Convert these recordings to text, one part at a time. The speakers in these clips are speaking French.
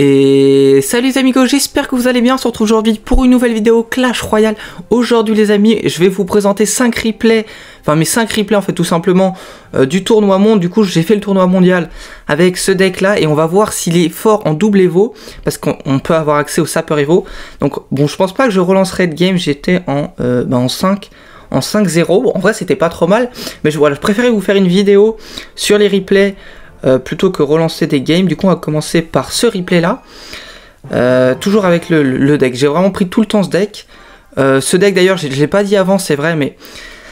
Et salut les amigos, j'espère que vous allez bien. On se retrouve aujourd'hui pour une nouvelle vidéo Clash Royale. Aujourd'hui les amis, je vais vous présenter 5 replays, enfin mes 5 replays en fait tout simplement du tournoi monde. Du coup j'ai fait le tournoi mondial avec ce deck là et on va voir s'il est fort en double Evo, parce qu'on peut avoir accès au Sapeur Evo. Donc bon, je pense pas que je relancerai de game, j'étais en 5. En 5-0, bon, en vrai c'était pas trop mal, mais voilà, je préférais vous faire une vidéo sur les replays plutôt que relancer des games. Du coup on va commencer par ce replay là, toujours avec le deck. J'ai vraiment pris tout le temps ce deck. Ce deck d'ailleurs je l'ai pas dit avant, c'est vrai, mais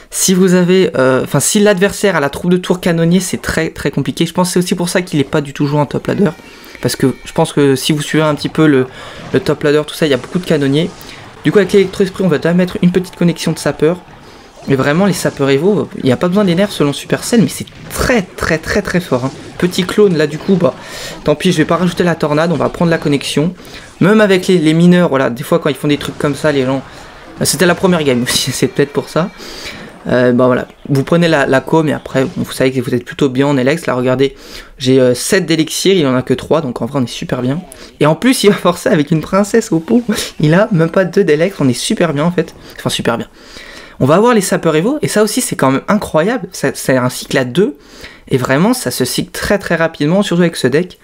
si vous avez, si l'adversaire a la troupe de tour canonnier, c'est très compliqué. Je pense que c'est aussi pour ça qu'il n'est pas du tout joué en top ladder, parce que je pense que si vous suivez un petit peu le top ladder, tout ça, il y a beaucoup de canonniers. Du coup avec l'électro-esprit on va déjà mettre une petite connexion de sapeur. Mais vraiment les sapeurs Evo, il n'y a pas besoin des nerfs selon Supercell, mais c'est très fort, hein. Petit clone là du coup, bah tant pis, je vais pas rajouter la tornade, on va prendre la connexion. Même avec les mineurs, voilà, des fois quand ils font des trucs comme ça, les gens... C'était la première game aussi, c'est peut-être pour ça. Bah voilà, vous prenez la com et après, vous savez que vous êtes plutôt bien en Elex. Là regardez, j'ai 7 d'élixir, il en a que 3, donc en vrai on est super bien. Et en plus il va forcer avec une princesse au pot, il a même pas 2 d'Elex, on est super bien en fait. Enfin super bien. On va avoir les sapeurs Evo, et ça aussi c'est quand même incroyable, c'est un cycle à 2, et vraiment ça se cycle très rapidement, surtout avec ce deck.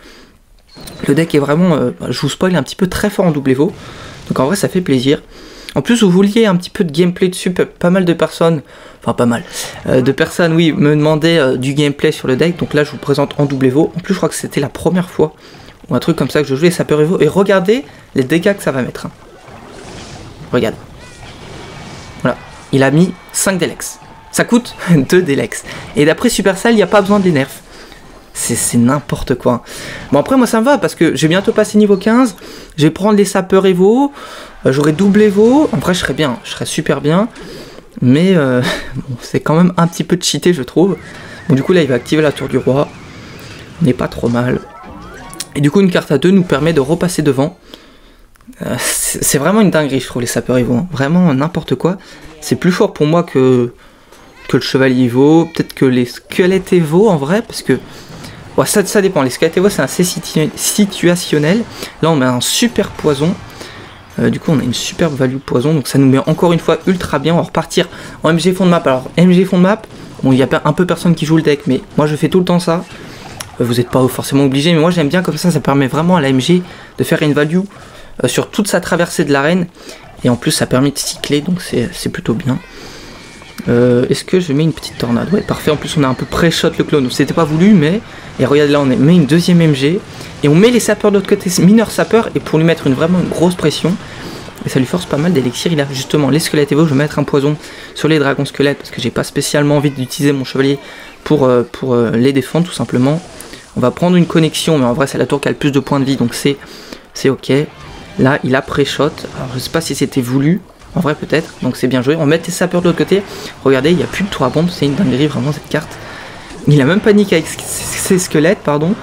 Le deck est vraiment, je vous spoil un petit peu, très fort en double Evo, donc en vrai ça fait plaisir. En plus vous vouliez un petit peu de gameplay dessus, pas mal de personnes, enfin pas mal, de personnes oui me demandaient du gameplay sur le deck, donc là je vous présente en double Evo. En plus je crois que c'était la première fois, ou un truc comme ça, que je jouais les sapeurs Evo, et regardez les dégâts que ça va mettre, hein. Regarde. Voilà. Il a mis 5 d'Elex. Ça coûte 2 d'Elex. Et d'après Supercell, il n'y a pas besoin des nerfs. C'est n'importe quoi. Bon après moi ça me va parce que j'ai bientôt passé niveau 15. Je vais prendre les sapeurs Evo. J'aurai double Evo. En vrai je serais bien. Je serais super bien. Mais bon, c'est quand même un petit peu cheaté je trouve. Bon du coup là il va activer la tour du roi. On n'est pas trop mal. Et du coup une carte à 2 nous permet de repasser devant. C'est vraiment une dinguerie je trouve les sapeurs Evo, hein. Vraiment n'importe quoi. C'est plus fort pour moi que le chevalier Evo, peut-être que les squelettes Evo en vrai, parce que ouais, ça dépend. Les squelettes Evo c'est assez situationnel. Là on met un super poison, du coup on a une super value poison, donc ça nous met encore une fois ultra bien. On va repartir en MG fond de map. Alors MG fond de map, bon il y a un peu personne qui joue le deck, mais moi je fais tout le temps ça. Vous n'êtes pas forcément obligé, mais moi j'aime bien comme ça permet vraiment à la MG de faire une value sur toute sa traversée de l'arène. Et en plus ça permet de cycler, donc c'est plutôt bien. Est-ce que je mets une petite tornade? Ouais parfait, en plus on a un peu pré-shot le clone, c'était pas voulu, mais... Et regardez là on met une deuxième MG, et on met les sapeurs de l'autre côté, mineur sapeur, et pour lui mettre vraiment une grosse pression. Et ça lui force pas mal d'élixir. Il a justement les squelettes Evo, je vais mettre un poison sur les dragons squelettes, parce que j'ai pas spécialement envie d'utiliser mon chevalier pour les défendre tout simplement. On va prendre une connexion, mais en vrai c'est la tour qui a le plus de points de vie, donc c'est ok. Là, il a pré-shot. Alors, je sais pas si c'était voulu. En vrai, peut-être. Donc, c'est bien joué. On va mettre les sapeurs de l'autre côté. Regardez, il n'y a plus de tour à bombe. C'est une dinguerie, vraiment, cette carte. Il a même paniqué avec ses squelettes, pardon.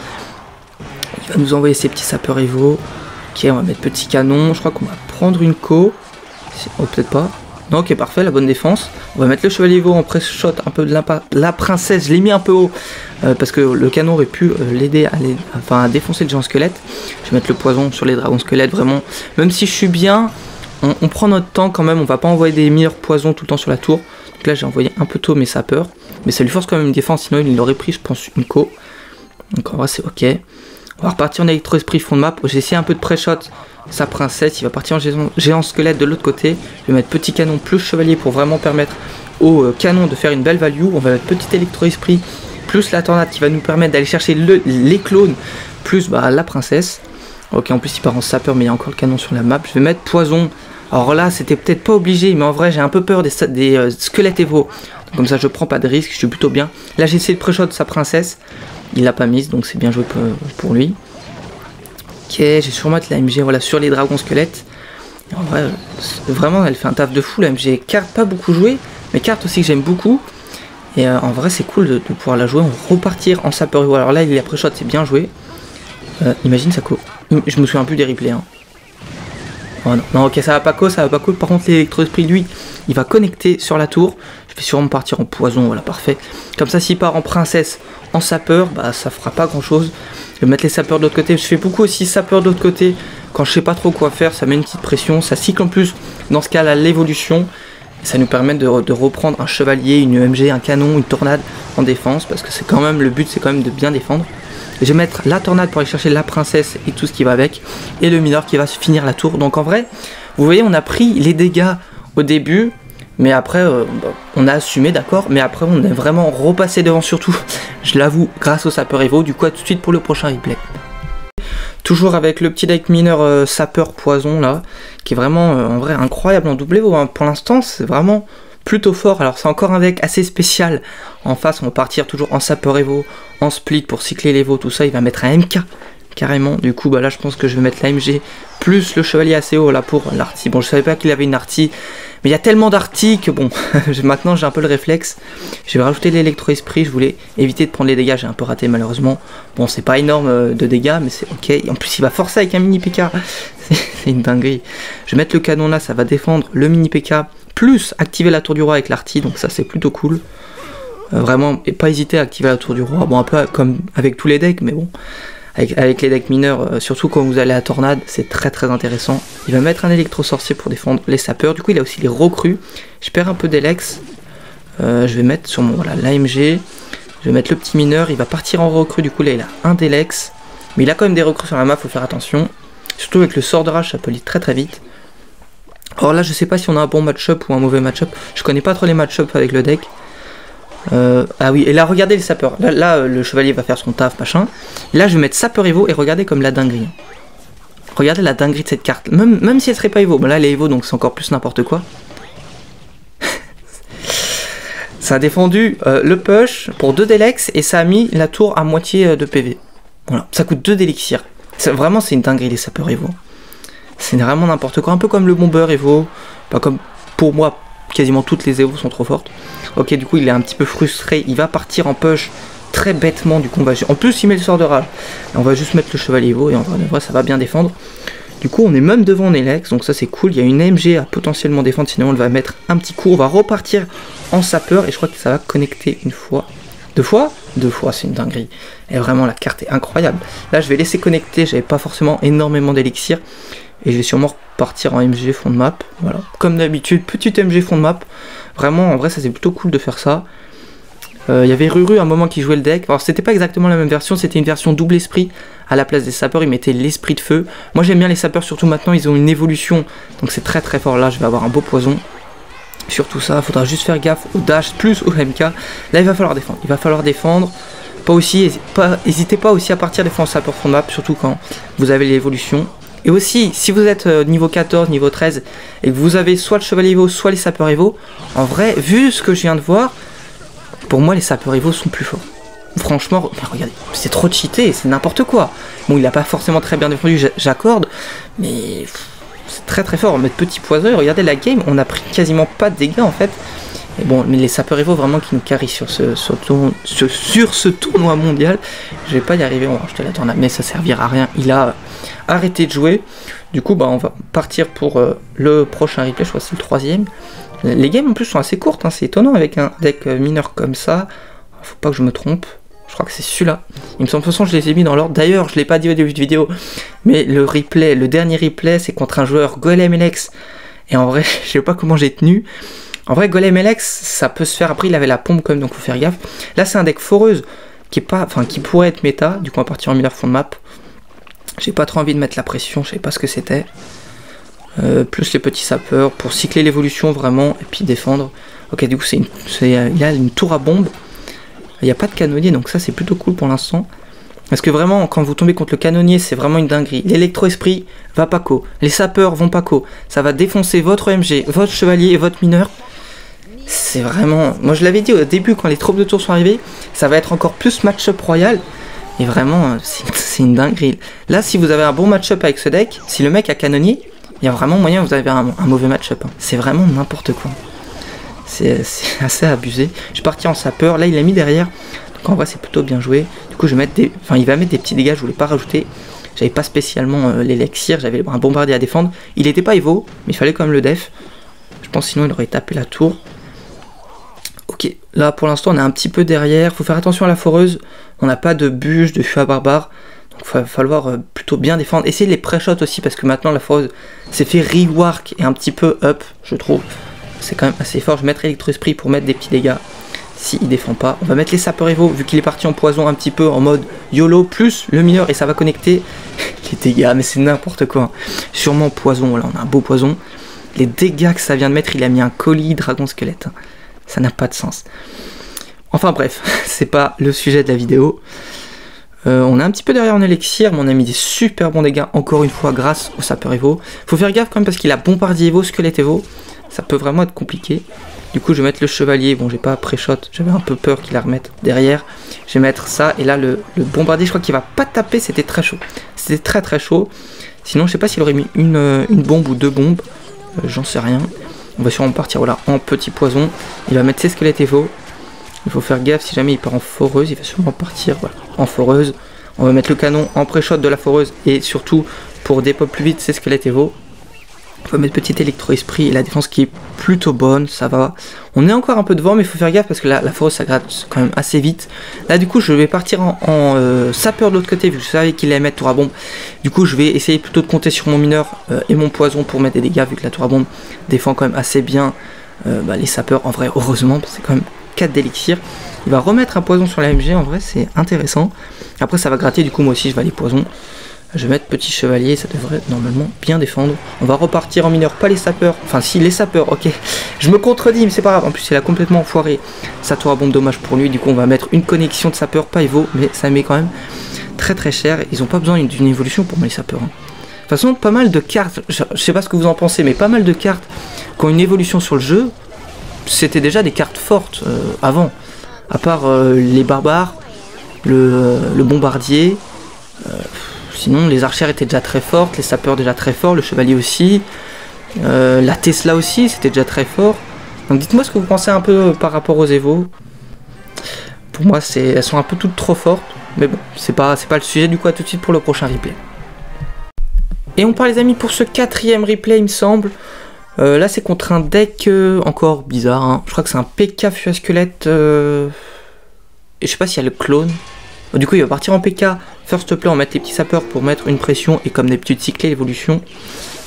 Il va nous envoyer ses petits sapeurs Evo. Ok, on va mettre petit canon. Je crois qu'on va prendre une co. Oh, peut-être pas. Non, ok, parfait, la bonne défense. On va mettre le chevalier Evo en pré-shot. Un peu de la princesse. Je l'ai mis un peu haut. Parce que le canon aurait pu l'aider à défoncer le géant squelette. Je vais mettre le poison sur les dragons squelettes, vraiment. Même si je suis bien, on prend notre temps quand même. On va pas envoyer des meilleurs poisons tout le temps sur la tour. Donc là j'ai envoyé un peu tôt mes sapeurs. Mais ça lui force quand même une défense, sinon il aurait pris je pense une co. Donc en vrai c'est ok. On va repartir en électro-esprit fond de map. J'ai essayé un peu de pré-shot sa princesse. Il va partir en géant squelette de l'autre côté. Je vais mettre petit canon plus chevalier pour vraiment permettre au canon de faire une belle value. On va mettre petit électro-esprit plus la tornade qui va nous permettre d'aller chercher les clones, plus la princesse. Ok, en plus il part en sapeur, mais il y a encore le canon sur la map. Je vais mettre poison. Alors là, c'était peut-être pas obligé, mais en vrai, j'ai un peu peur des squelettes Evo. Donc, comme ça, je prends pas de risque, je suis plutôt bien. Là, j'ai essayé de pré-shot de sa princesse. Il l'a pas mise, donc c'est bien joué pour lui. Ok, j'ai sûrement mettre la MG voilà, sur les dragons squelettes. Et en vrai, vraiment, elle fait un taf de fou. La MG carte pas beaucoup jouée, mais carte aussi que j'aime beaucoup. Et en vrai c'est cool de pouvoir la jouer, on repartir en sapeur Evo. Alors là il est pré-shot, c'est bien joué. Imagine ça co. Je me souviens plus des replays, hein. Oh non, non ok ça va pas co, ça va pas co. Par contre l'électro-esprit lui, il va connecter sur la tour. Je vais sûrement partir en poison, voilà, parfait. Comme ça, s'il part en princesse, en sapeur, bah ça fera pas grand chose. Je vais mettre les sapeurs de l'autre côté. Je fais beaucoup aussi sapeurs de l'autre côté. Quand je sais pas trop quoi faire, ça met une petite pression. Ça cycle en plus, dans ce cas-là, l'évolution. Ça nous permet de reprendre un chevalier, une EMG, un canon, une tornade en défense. Parce que c'est quand même, le but c'est quand même de bien défendre. Je vais mettre la tornade pour aller chercher la princesse et tout ce qui va avec. Et le mineur qui va finir la tour. Donc en vrai, vous voyez, on a pris les dégâts au début. Mais après, on a assumé, d'accord. Mais après, on est vraiment repassé devant surtout. Je l'avoue, grâce au sapeur Evo. Du coup, à tout de suite pour le prochain replay. Toujours avec le petit deck mineur sapeur poison là. Qui est vraiment, en vrai, incroyable en double Evo. Hein. Pour l'instant, c'est vraiment plutôt fort. Alors, c'est encore un deck assez spécial. En face, on va partir toujours en sapeur Evo, en split pour cycler l'Evo, tout ça. Il va mettre un MK. Carrément, du coup bah là je pense que je vais mettre la MG plus le chevalier assez haut là pour l'arty. Bon, je savais pas qu'il avait une arty, mais il y a tellement d'arty que bon, maintenant j'ai un peu le réflexe. Je vais rajouter l'électro-esprit, je voulais éviter de prendre les dégâts, j'ai un peu raté malheureusement. Bon, c'est pas énorme de dégâts, mais c'est ok. Et en plus il va forcer avec un mini PK, c'est une dinguerie. Je vais mettre le canon là, ça va défendre le mini PK, plus activer la tour du roi avec l'arty, donc ça c'est plutôt cool. Vraiment, et pas hésiter à activer la tour du roi, bon un peu comme avec tous les decks, mais bon. Avec les decks mineurs, surtout quand vous allez à tornade, c'est très intéressant. Il va mettre un électro-sorcier pour défendre les sapeurs. Du coup, il a aussi les recrues. Je perds un peu d'Elex. Je vais mettre sur mon voilà l'AMG. Je vais mettre le petit mineur. Il va partir en recrue. Du coup, là, il a un d'Elex. Mais il a quand même des recrues sur la map, faut faire attention. Surtout avec le sort de rage, ça peut aller très vite. Alors là, je sais pas si on a un bon match-up ou un mauvais match-up. Je connais pas trop les match-up avec le deck. Ah oui, et là regardez le sapeur. Là, le chevalier va faire son taf, machin. Et là je vais mettre sapeur Evo et regardez comme la dinguerie. Regardez la dinguerie de cette carte. Même si elle serait pas Evo. Bon là elle est Evo donc c'est encore plus n'importe quoi. Ça a défendu le push pour 2 d'Elex et ça a mis la tour à moitié de PV. Voilà, ça coûte 2 d'élixir. Vraiment c'est une dinguerie les sapeurs Evo. C'est vraiment n'importe quoi. Un peu comme le bomber Evo. Pas comme pour moi. Quasiment toutes les Evo sont trop fortes. Ok, du coup, il est un petit peu frustré. Il va partir en push très bêtement. Du coup, on va... En plus, il met le sort de rage. Et on va juste mettre le chevalier Evo. Et en vrai, ça va bien défendre. Du coup, on est même devant en Elex. Donc ça, c'est cool. Il y a une MG à potentiellement défendre. Sinon, on va mettre un petit coup. On va repartir en sapeur. Et je crois que ça va connecter une fois. 2 fois 2 fois, c'est une dinguerie. Et vraiment, la carte est incroyable. Là, je vais laisser connecter. J'avais pas forcément énormément d'élixir. Et je vais sûrement repartir en MG fond de map. Voilà. Comme d'habitude, petite MG fond de map. Vraiment, en vrai, ça c'est plutôt cool de faire ça. Il y avait Ruru à un moment qui jouait le deck. Alors, c'était pas exactement la même version. C'était une version double esprit. À la place des sapeurs, ils mettaient l'esprit de feu. Moi, j'aime bien les sapeurs, surtout maintenant. Ils ont une évolution. Donc, c'est très fort. Là, je vais avoir un beau poison. Surtout ça, il faudra juste faire gaffe au dash plus au MK. Là, il va falloir défendre. Il va falloir défendre. N'hésitez pas aussi à partir des fois en sapeur fond de map. Surtout quand vous avez l'évolution. Et aussi, si vous êtes niveau 14, niveau 13, et que vous avez soit le chevalier Evo, soit les sapeurs Evo, en vrai, vu ce que je viens de voir, pour moi, les sapeurs Evo sont plus forts. Franchement, regardez, c'est trop cheaté, c'est n'importe quoi. Bon, il n'a pas forcément très bien défendu, j'accorde, mais c'est très fort. Mettre petit poison, regardez la game, on a pris quasiment pas de dégâts en fait. Et bon, mais les sapeurs Evo vraiment qui nous carrient sur ce tournoi mondial. Je vais pas y arriver, on va rajouter la tornade, mais ça servira à rien. Il a arrêté de jouer. Du coup, bah, on va partir pour le prochain replay. Je crois que c'est le 3e. Les games en plus sont assez courtes, hein. C'est étonnant avec un deck mineur comme ça. Faut pas que je me trompe. Je crois que c'est celui-là. Il me semble, de toute façon, je les ai mis dans l'ordre. D'ailleurs, je l'ai pas dit au début de vidéo, mais le replay, le dernier replay, c'est contre un joueur Golem Elex. Et en vrai, je sais pas comment j'ai tenu. En vrai, Golem Elex, ça peut se faire. Après, il avait la pompe quand même, donc faut faire gaffe. Là, c'est un deck foreuse qui pourrait être méta. Du coup, on va partir en mineur fond de map. J'ai pas trop envie de mettre la pression, je sais pas ce que c'était. Plus les petits sapeurs pour cycler l'évolution vraiment et puis défendre. Ok, du coup, il y a une tour à bombe. Il n'y a pas de canonnier, donc ça c'est plutôt cool pour l'instant. Parce que vraiment, quand vous tombez contre le canonnier, c'est vraiment une dinguerie. L'électro-esprit va pas co. Les sapeurs vont pas co. Ça va défoncer votre MG, votre chevalier et votre mineur. C'est vraiment... Moi je l'avais dit au début quand les troupes de tour sont arrivées, ça va être encore plus match-up royal. Et vraiment, c'est une dinguerie. Là, si vous avez un bon match-up avec ce deck, si le mec a canonnier, il y a vraiment moyen que vous avez un mauvais match-up. Hein. C'est vraiment n'importe quoi. C'est assez abusé. Je suis parti en sapeur. Là, il l'a mis derrière. Donc en vrai, c'est plutôt bien joué. Du coup, je vais mettre des... Enfin, il va mettre des petits dégâts. Je voulais pas rajouter. J'avais pas spécialement l'élixir. J'avais un bombardier à défendre. Il n'était pas Evo, mais il fallait quand même le def. Je pense sinon, il aurait tapé la tour. Ok, là pour l'instant on est un petit peu derrière, faut faire attention à la foreuse, on n'a pas de bûche, de fût à barbare, donc il va falloir plutôt bien défendre. Essayez les pré-shots aussi parce que maintenant la foreuse s'est fait rework et un petit peu up, je trouve. C'est quand même assez fort, je mettrai Electro-Esprit pour mettre des petits dégâts s'il défend pas. On va mettre les sapeurs Evo vu qu'il est parti en poison un petit peu en mode YOLO plus le mineur et ça va connecter les dégâts, mais c'est n'importe quoi. Sûrement poison, là on a un beau poison. Les dégâts que ça vient de mettre, il a mis un colis dragon squelette. Ça n'a pas de sens. Enfin bref, c'est pas le sujet de la vidéo. On est un petit peu derrière en élixir, mais on a mis des super bons dégâts encore une fois grâce au sapeur Evo. Faut faire gaffe quand même parce qu'il a bombardier Evo, squelette Evo. Ça peut vraiment être compliqué. Du coup je vais mettre le chevalier, bon j'ai pas pré-shot, j'avais un peu peur qu'il la remette derrière. Je vais mettre ça et là le bombardier je crois qu'il va pas taper, c'était très chaud. C'était très chaud. Sinon je sais pas s'il aurait mis une bombe ou deux bombes, j'en sais rien. On va sûrement partir voilà, en petit poison. Il va mettre ses squelettes Evo. Il faut faire gaffe si jamais il part en foreuse. Il va sûrement partir voilà, en foreuse. On va mettre le canon en pré-shot de la foreuse. Et surtout pour dépop plus vite ses squelettes Evo. On va mettre petit électro-esprit. Et la défense qui est plutôt bonne. Ça va. On est encore un peu devant. Mais il faut faire gaffe parce que la foreuse ça gratte quand même assez vite. Là du coup je vais partir en sapeur de l'autre côté. Vu que je savais qu'il allait mettre tour à bombe. Du coup je vais essayer plutôt de compter sur mon mineur et mon poison pour mettre des dégâts. Vu que la tour à bombe défend quand même assez bien les sapeurs. En vrai heureusement parce que c'est quand même 4 d'élixir. Il va remettre un poison sur la MG. En vrai c'est intéressant. Après ça va gratter. Du coup moi aussi je vais aller poison. Je vais mettre petit chevalier, ça devrait normalement bien défendre. On va repartir en mineur, pas les sapeurs. Enfin si, les sapeurs, ok. Je me contredis, mais c'est pas grave. En plus, il a complètement foiré sa tour à bombe, dommage pour lui. Du coup, on va mettre une connexion de sapeurs, pas Evo. Mais ça met quand même très cher. Ils n'ont pas besoin d'une évolution pour moi, les sapeurs. De toute façon, pas mal de cartes, je sais pas ce que vous en pensez, mais pas mal de cartes qui ont une évolution sur le jeu. C'était déjà des cartes fortes avant. À part les barbares, le bombardier... sinon les archères étaient déjà très fortes, les sapeurs déjà très forts, le chevalier aussi, la Tesla aussi c'était déjà très fort. Donc dites-moi ce que vous pensez un peu par rapport aux Evo. Pour moi elles sont un peu toutes trop fortes, mais bon c'est pas le sujet. Du coup à tout de suite pour le prochain replay. Et on part les amis pour ce 4e replay il me semble. Là c'est contre un deck encore bizarre, hein. Je crois que c'est un PK fût à squelette et je sais pas s'il y a le clone. Du coup il va partir en PK, first play on va mettre les petits sapeurs pour mettre une pression et comme des petites cyclées l'évolution.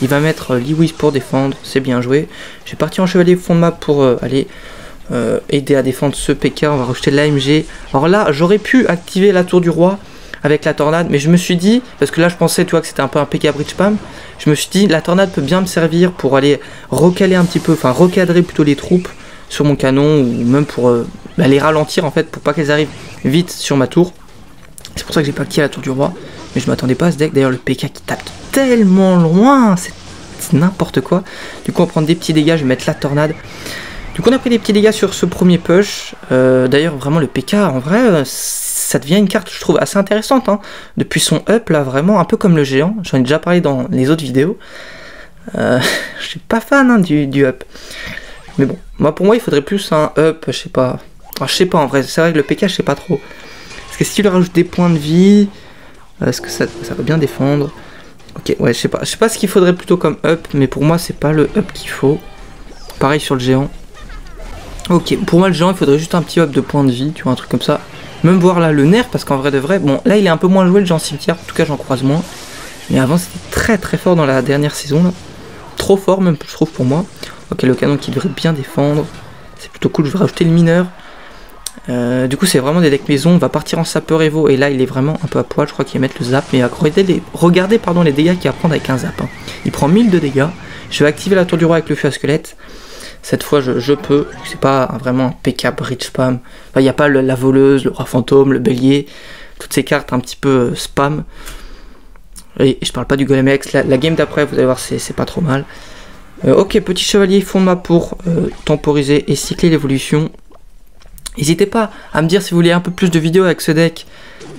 Il va mettre Lewis pour défendre, c'est bien joué. Je vais partir en chevalier fond de map pour aller aider à défendre ce PK, on va rejeter l'AMG. Alors là j'aurais pu activer la tour du roi avec la tornade, mais je me suis dit, parce que là je pensais tu vois que c'était un peu un PK bridge spam, je me suis dit la tornade peut bien me servir pour aller recaler un petit peu, enfin recadrer plutôt les troupes sur mon canon ou même pour les ralentir en fait pour pas qu'elles arrivent vite sur ma tour. C'est pour ça que j'ai pas activé la tour du roi. Mais je m'attendais pas à ce deck. D'ailleurs le PK qui tape tellement loin. C'est n'importe quoi. Du coup on va prendre des petits dégâts. Je vais mettre la tornade. Du coup on a pris des petits dégâts sur ce premier push. D'ailleurs vraiment le PK en vrai ça devient une carte je trouve assez intéressante. Hein. Depuis son up là vraiment un peu comme le géant. J'en ai déjà parlé dans les autres vidéos. Je suis pas fan hein, du up. Mais bon pour moi il faudrait plus un up. Je sais pas. Enfin, je sais pas en vrai. C'est vrai que le PK je sais pas trop. Parce que si tu lui rajoutes des points de vie, est-ce que ça va bien défendre? Ok, ouais, je sais pas ce qu'il faudrait plutôt comme up, mais pour moi c'est pas le up qu'il faut. Pareil sur le géant. Ok, pour moi le géant il faudrait juste un petit up de points de vie, tu vois, un truc comme ça. Même voir là le nerf, parce qu'en vrai de vrai, bon là il est un peu moins joué le géant cimetière, en tout cas j'en croise moins. Mais avant c'était très fort dans la dernière saison là. Trop fort même je trouve pour moi. Ok, le canon qui devrait bien défendre. C'est plutôt cool, je vais rajouter le mineur. Du coup c'est vraiment des decks maison. On va partir en sapeur Evo et là il est vraiment un peu à poil. Je crois qu'il va mettre le zap, mais regardez les dégâts qu'il va prendre avec un zap hein. Il prend 1000 de dégâts. Je vais activer la tour du roi avec le fût à squelette. Cette fois je peux. C'est pas vraiment un PK bridge spam. Enfin, il n'y a pas la voleuse, le roi fantôme, le bélier, toutes ces cartes un petit peu spam. Et je parle pas du golem X. La game d'après vous allez voir c'est pas trop mal. Ok, petit chevalier fond de map pour temporiser et cycler l'évolution. N'hésitez pas à me dire si vous voulez un peu plus de vidéos avec ce deck.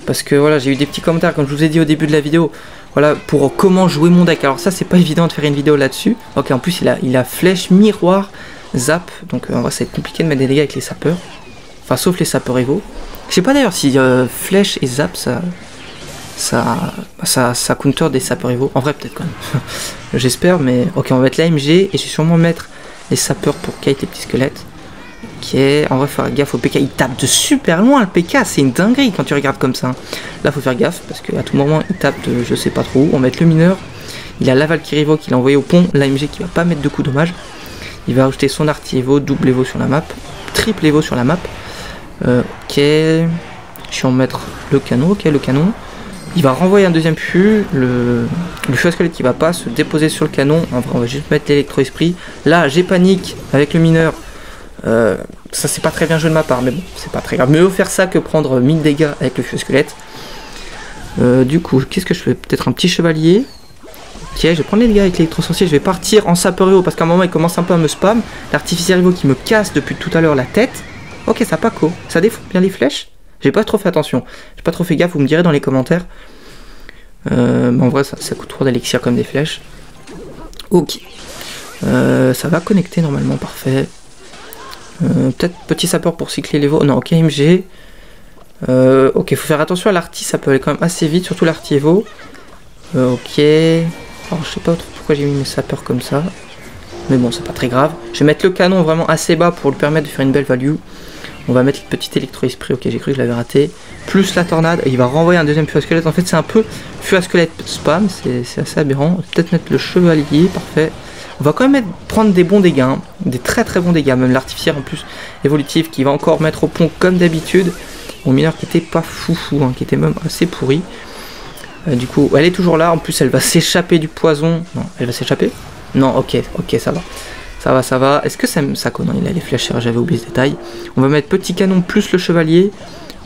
Parce que voilà, j'ai eu des petits commentaires comme je vous ai dit au début de la vidéo. Voilà, pour comment jouer mon deck. Alors ça, c'est pas évident de faire une vidéo là-dessus. Ok, en plus, il a flèche, miroir, zap. Donc en vrai, ça va être compliqué de mettre des dégâts avec les sapeurs. Enfin, sauf les sapeurs Evo. Je sais pas d'ailleurs si flèche et zap, ça counter des sapeurs Evo. En vrai, peut-être quand même. J'espère, mais ok, on va mettre l'AMG. Et je vais sûrement mettre les sapeurs pour kite les petits squelettes. Ok, en vrai, faut faire gaffe au PK. Il tape de super loin le PK, c'est une dinguerie quand tu regardes comme ça. Là, faut faire gaffe parce qu'à tout moment, il tape de je sais pas trop où. On va mettre le mineur. Il a la Valkyrie Evo qu'il a envoyé au pont. L'AMG qui va pas mettre de coups dommage. Il va ajouter son arty Evo, double Evo sur la map, triple Evo sur la map. Ok, je vais en mettre le canon. Ok, le canon. Il va renvoyer un deuxième pu, le feu à squelette qui va pas se déposer sur le canon. En vrai, on va juste mettre l'électro-esprit. Là, j'ai panique avec le mineur. Ça, c'est pas très bien joué de ma part, mais bon, c'est pas très grave. Mieux faire ça que prendre 1000 dégâts avec le feu à squelette. Du coup, qu'est-ce que je fais? Peut-être un petit chevalier. Ok, je vais prendre les dégâts avec l'électro-sorcier. Je vais partir en sapeur Evo parce qu'à un moment, il commence un peu à me spam. L'artificiel Evo qui me casse depuis tout à l'heure la tête. Ok, ça paco. Ça défonce bien les flèches. J'ai pas trop fait attention, j'ai pas trop fait gaffe, vous me direz dans les commentaires. Mais en vrai ça coûte trop d'élixir comme des flèches. Ok, ça va connecter normalement, parfait. Peut-être petit sapeur pour cycler les veaux. Non, ok, MG. Ok, faut faire attention à l'arty, ça peut aller quand même assez vite, surtout l'arty Evo. Ok, alors je sais pas trop pourquoi j'ai mis mes sapeurs comme ça. Mais bon, c'est pas très grave. Je vais mettre le canon vraiment assez bas pour lui permettre de faire une belle value. On va mettre le petit électro-esprit, ok j'ai cru que je l'avais raté. Plus la tornade, et il va renvoyer un deuxième feu à squelette. En fait c'est un peu feu à squelette spam, c'est assez aberrant. Peut-être mettre le chevalier, parfait. On va quand même prendre des bons dégâts, hein. Des très très bons dégâts. Même l'artificiel en plus évolutif qui va encore mettre au pont comme d'habitude. Au mineur qui était pas foufou, hein, qui était même assez pourri. Du coup elle est toujours là, en plus elle va s'échapper du poison. Non, elle va s'échapper? Non, ok, ça va. Ça va. Est-ce que ça non, il a les flèches, j'avais oublié ce détail. On va mettre petit canon plus le chevalier.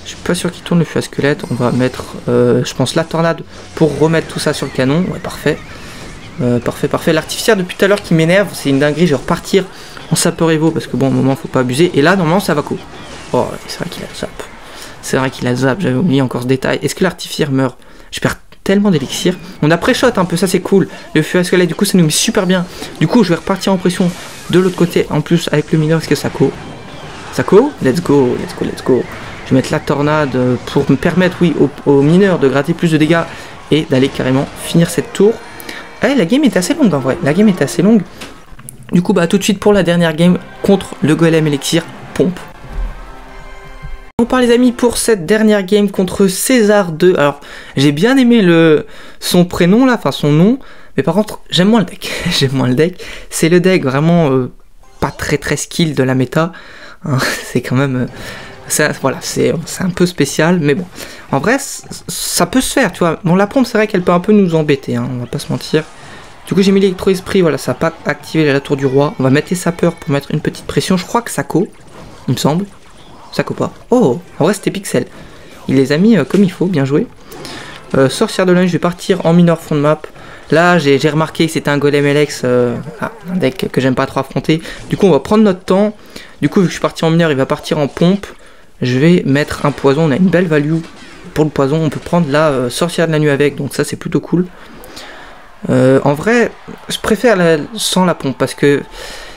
Je suis pas sûr qu'il tourne le feu à squelette. On va mettre, je pense, la tornade pour remettre tout ça sur le canon. Ouais, parfait. Parfait. L'artificiel depuis tout à l'heure qui m'énerve, c'est une dinguerie. Je vais repartir en sapeur Evo parce que bon, au moment, faut pas abuser. Et là, normalement, ça va quoi. Oh, c'est vrai qu'il a zap. C'est vrai qu'il a zap, j'avais oublié encore ce détail. Est-ce que l'artificiel meurt? Je perds tellement d'élixir. On a pré-shot un peu, ça c'est cool. Le feu à squelette, du coup ça nous met super bien. Du coup je vais repartir en pression de l'autre côté en plus avec le mineur. Est-ce que ça co? Ça co? Let's go. Je vais mettre la tornade pour me permettre, oui, au mineur de gratter plus de dégâts et d'aller carrément finir cette tour. Allez, la game est assez longue en vrai. La game est assez longue. Du coup, bah tout de suite pour la dernière game contre le golem élixir pompe. On part les amis pour cette dernière game contre César 2. Alors j'ai bien aimé son prénom là, enfin son nom, mais par contre j'aime moins le deck. J'aime moins le deck. C'est le deck vraiment pas très skill de la méta. Hein, c'est quand même voilà, c'est un peu spécial, mais bon. En vrai ça peut se faire, tu vois. Bon la pompe c'est vrai qu'elle peut un peu nous embêter, hein, on va pas se mentir. Du coup j'ai mis l'électro-esprit, voilà, ça n'a pas activé la tour du roi. On va mettre les sapeurs pour mettre une petite pression. Je crois que ça co, il me semble. Ça coupe pas. Oh, en vrai c'était Pixel. Il les a mis comme il faut, bien joué. Sorcière de l'œil, je vais partir en mineur fond de map. Là j'ai remarqué que c'était un golem LX, un deck que j'aime pas trop affronter. Du coup on va prendre notre temps. Du coup vu que je suis parti en mineur, il va partir en pompe. Je vais mettre un poison, on a une belle value pour le poison. On peut prendre la sorcière de la nuit avec, donc ça c'est plutôt cool. En vrai, je préfère sans la pompe parce que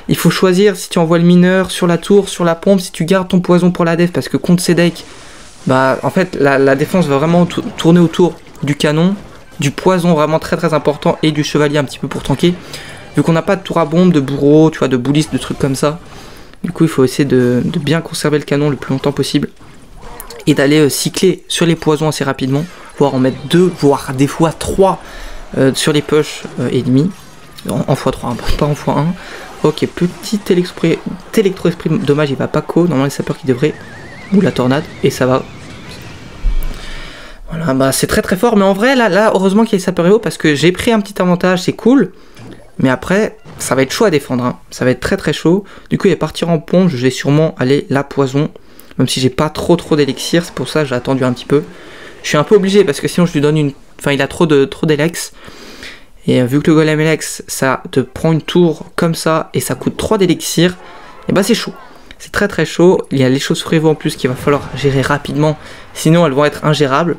il faut choisir si tu envoies le mineur sur la tour, sur la pompe, si tu gardes ton poison pour la def, parce que contre ces decks, bah en fait la défense va vraiment tourner autour du canon, du poison vraiment très important et du chevalier un petit peu pour tanker. Vu qu'on n'a pas de tour à bombe, de bourreau, tu vois, de bouliste, de trucs comme ça. Du coup il faut essayer de bien conserver le canon le plus longtemps possible. Et d'aller cycler sur les poisons assez rapidement, voire en mettre 2, voire des fois 3 sur les push ennemis. En x3, hein, pas en x1. Ok, petit électro-esprit, dommage il va pas co, normalement les sapeurs qui devraient, ou la tornade, et ça va. Voilà, bah c'est très fort, mais en vrai là heureusement qu'il y a les sapeurs Evo parce que j'ai pris un petit avantage, c'est cool, mais après ça va être chaud à défendre, hein. Ça va être très chaud. Du coup il va partir en pompe, je vais sûrement aller la poison, même si j'ai pas trop d'élixir, c'est pour ça que j'ai attendu un petit peu. Je suis un peu obligé parce que sinon je lui donne enfin il a trop d'élex. Et vu que le golem LX, ça te prend une tour comme ça et ça coûte 3 d'élixir, et bah c'est chaud. C'est très chaud. Il y a les chauves-souris en plus qu'il va falloir gérer rapidement, sinon elles vont être ingérables.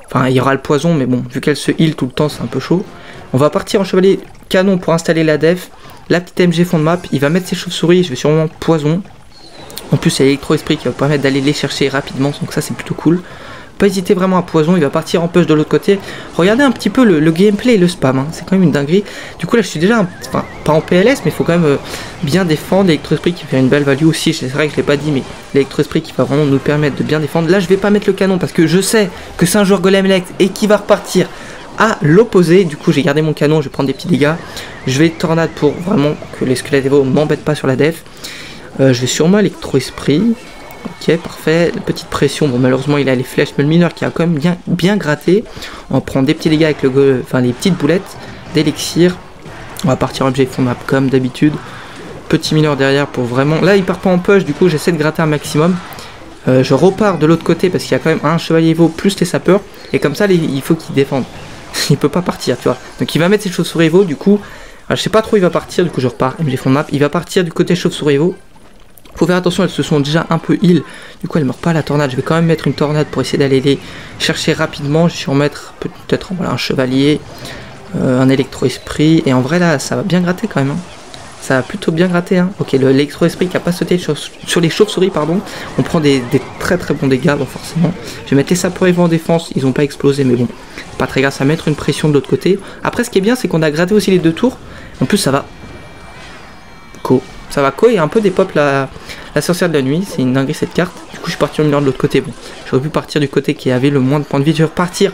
Enfin, il y aura le poison, mais bon, vu qu'elle se heal tout le temps, c'est un peu chaud. On va partir en chevalier canon pour installer la def. La petite MG fond de map, il va mettre ses chauves-souris, je vais sûrement poison. En plus, il y a l'électro-esprit qui va permettre d'aller les chercher rapidement, donc ça c'est plutôt cool. pas hésiter vraiment à poison, il va partir en push de l'autre côté. Regardez un petit peu le gameplay et le spam, hein. C'est quand même une dinguerie. Du coup là je suis déjà, enfin pas en PLS, mais il faut quand même bien défendre. L'électro-esprit qui fait une belle value aussi, c'est vrai que je l'ai pas dit, mais l'électro-esprit qui va vraiment nous permettre de bien défendre. Là je vais pas mettre le canon parce que je sais que c'est un joueur golem elect et qui va repartir à l'opposé. Du coup j'ai gardé mon canon, je vais prendre des petits dégâts. Je vais tornade pour vraiment que les squelettes Evo m'embêtent pas sur la def. Je vais sûrement électro-esprit. Ok, parfait. La petite pression. Bon, malheureusement, il a les flèches, mais le mineur qui a quand même bien gratté. On prend des petits dégâts avec les petites boulettes d'élixir. On va partir en objet fond map comme d'habitude. Petit mineur derrière pour vraiment. Là, il part pas en push. Du coup, j'essaie de gratter un maximum. Je repars de l'autre côté parce qu'il y a quand même un chevalier Evo plus les sapeurs. Et comme ça, il faut qu'il défende. Il peut pas partir, tu vois. Donc, il va mettre ses chauves-souris Evo. Du coup, je sais pas trop où il va partir. Du coup, je repars. MG fond map. Il va partir du côté chauve-souris Evo. Faut faire attention, elles se sont déjà un peu heal. Du coup, elles meurent pas à la tornade. Je vais quand même mettre une tornade pour essayer d'aller les chercher rapidement. Je vais en mettre peut-être voilà, un chevalier, un électro-esprit. Et en vrai, là, ça va bien gratter quand même. Hein. Ça va plutôt bien gratter. Hein. Ok, l'électro-esprit qui a pas sauté sur les chauves-souris, pardon. On prend des très bons dégâts, bon, forcément. Je vais mettre les sapeurs Evo en défense. Ils ont pas explosé, mais bon, pas très grave. Ça va mettre une pression de l'autre côté. Après, ce qui est bien, c'est qu'on a gratté aussi les 2 tours. En plus, ça va. Ça va quoi, il y a un peu des pop la sorcière de la nuit, c'est une dinguerie cette carte. Du coup je suis parti au milieu de l'autre côté. Bon, j'aurais pu partir du côté qui avait le moins de points de vie. Je vais repartir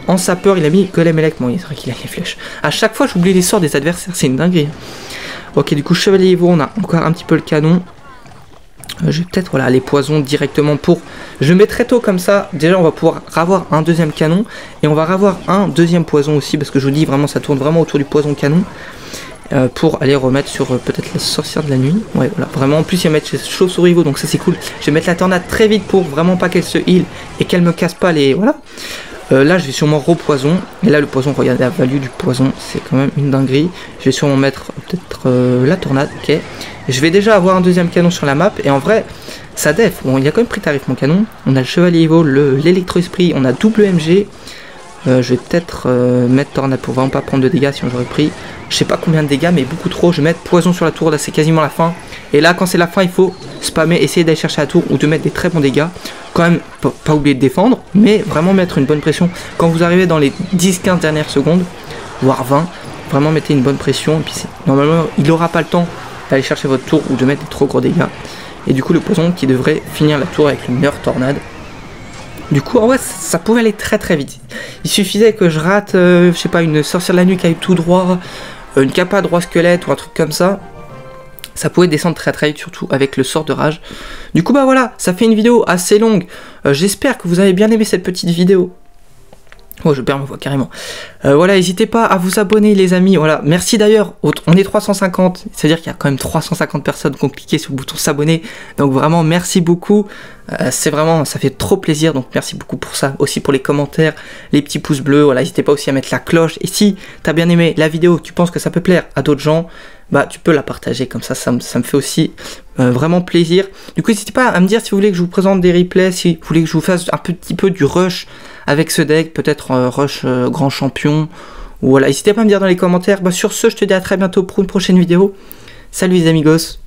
en sapeur, il a mis golem elect. Bon, c'est vrai qu'il a les flèches. À chaque fois j'oublie les sorts des adversaires, c'est une dinguerie. Ok, du coup chevalier Evo, on a encore un petit peu le canon. Je vais peut-être voilà, les poisons directement pour... Je mets très tôt comme ça, déjà on va pouvoir avoir un deuxième canon. Et on va avoir un deuxième poison aussi, parce que je vous dis vraiment ça tourne vraiment autour du poison canon. Pour aller remettre sur peut-être la sorcière de la nuit. Ouais, voilà, vraiment. En plus, il va mettre chauve-souris Evo, donc ça c'est cool. Je vais mettre la tornade très vite pour vraiment pas qu'elle se heal et qu'elle me casse pas les. Voilà. Là, je vais sûrement repoison. Et là, le poison, regardez la value du poison, c'est quand même une dinguerie. Je vais sûrement mettre peut-être la tornade. Ok. Je vais déjà avoir un deuxième canon sur la map. Et en vrai, ça def. Bon, il a quand même pris tarif mon canon. On a le chevalier Evo, l'électro-esprit, on a double MG. Je vais peut-être mettre tornade pour vraiment pas prendre de dégâts si j'aurais pris. Je sais pas combien de dégâts, mais beaucoup trop. Je vais mettre poison sur la tour, là c'est quasiment la fin. Et là, quand c'est la fin, il faut spammer, essayer d'aller chercher la tour ou de mettre des très bons dégâts. Quand même, pas oublier de défendre, mais vraiment mettre une bonne pression. Quand vous arrivez dans les 10-15 dernières secondes, voire 20, vraiment mettez une bonne pression. Et puis normalement, il n'aura pas le temps d'aller chercher votre tour ou de mettre des trop gros dégâts. Et du coup, le poison qui devrait finir la tour avec une meilleure tornade. Du coup, en vrai, ça pouvait aller très vite. Il suffisait que je rate, je sais pas, une sorcière de la nuit qui aille tout droit, une capa droit squelette ou un truc comme ça. Ça pouvait descendre très vite, surtout avec le sort de rage. Du coup, bah voilà, ça fait une vidéo assez longue. J'espère que vous avez bien aimé cette petite vidéo. Oh, je perds ma voix carrément. Voilà, n'hésitez pas à vous abonner les amis. Voilà, merci d'ailleurs. On est 350, c'est-à-dire qu'il y a quand même 350 personnes qui ont cliqué sur le bouton s'abonner. Donc vraiment, merci beaucoup. C'est vraiment, ça fait trop plaisir. Donc merci beaucoup pour ça. Aussi pour les commentaires, les petits pouces bleus. Voilà, n'hésitez pas aussi à mettre la cloche. Et si t'as bien aimé la vidéo, tu penses que ça peut plaire à d'autres gens, bah tu peux la partager comme ça me fait aussi vraiment plaisir. Du coup, n'hésitez pas à me dire si vous voulez que je vous présente des replays, si vous voulez que je vous fasse un petit peu du rush avec ce deck, peut-être rush grand champion. Ou voilà, n'hésitez pas à me dire dans les commentaires. Bah, sur ce, je te dis à très bientôt pour une prochaine vidéo. Salut les amigos.